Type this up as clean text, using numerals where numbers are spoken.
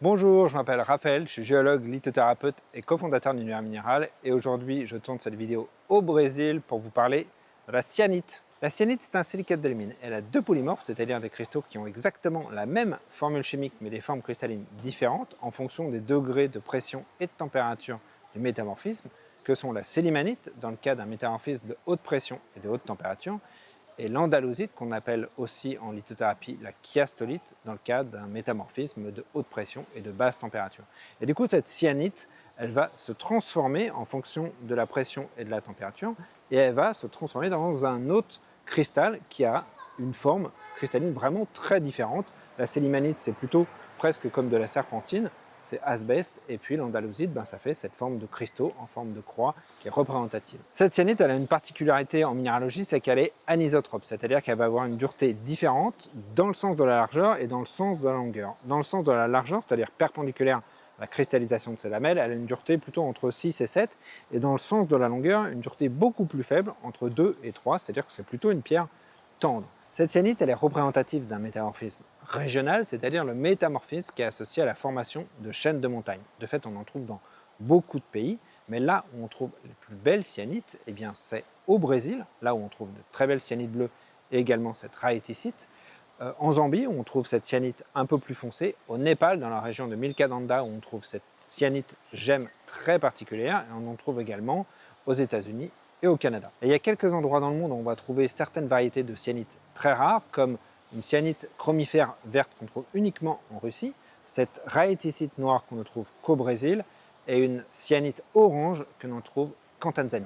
Bonjour, je m'appelle Raphaël, je suis géologue, lithothérapeute et cofondateur d'Univers Minéral et aujourd'hui je tourne cette vidéo au Brésil pour vous parler de la cyanite. La cyanite c'est un silicate d'alumine, elle a deux polymorphes, c'est-à-dire des cristaux qui ont exactement la même formule chimique mais des formes cristallines différentes en fonction des degrés de pression et de température du métamorphisme que sont la sélimanite dans le cas d'un métamorphisme de haute pression et de haute température et l'andalosite qu'on appelle aussi en lithothérapie la chiastolite dans le cas d'un métamorphisme de haute pression et de basse température. Et du coup cette cyanite, elle va se transformer en fonction de la pression et de la température et elle va se transformer dans un autre cristal qui a une forme cristalline vraiment très différente. La sélimanite c'est plutôt presque comme de la serpentine, c'est asbeste, et puis l'andalosite, ça fait cette forme de cristaux en forme de croix qui est représentative. Cette cyanite, elle a une particularité en minéralogie, c'est qu'elle est anisotrope, c'est-à-dire qu'elle va avoir une dureté différente dans le sens de la largeur et dans le sens de la longueur. Dans le sens de la largeur, c'est-à-dire perpendiculaire à la cristallisation de ces lamelles, elle a une dureté plutôt entre 6 et 7, et dans le sens de la longueur, une dureté beaucoup plus faible, entre 2 et 3, c'est-à-dire que c'est plutôt une pierre tendre. Cette cyanite, elle est représentative d'un métamorphisme régional, c'est-à-dire le métamorphisme qui est associé à la formation de chaînes de montagnes. De fait, on en trouve dans beaucoup de pays, mais là où on trouve les plus belles cyanites, eh bien c'est au Brésil, là où on trouve de très belles cyanites bleues et également cette rhyéticite. En Zambie, où on trouve cette cyanite un peu plus foncée. Au Népal, dans la région de Milkadanda, où on trouve cette cyanite gemme très particulière. Et on en trouve également aux États-Unis et au Canada. Et il y a quelques endroits dans le monde où on va trouver certaines variétés de cyanite très rares, comme une cyanite chromifère verte qu'on trouve uniquement en Russie, cette rhyéticite noire qu'on ne trouve qu'au Brésil, et une cyanite orange que l'on trouve qu'en Tanzanie.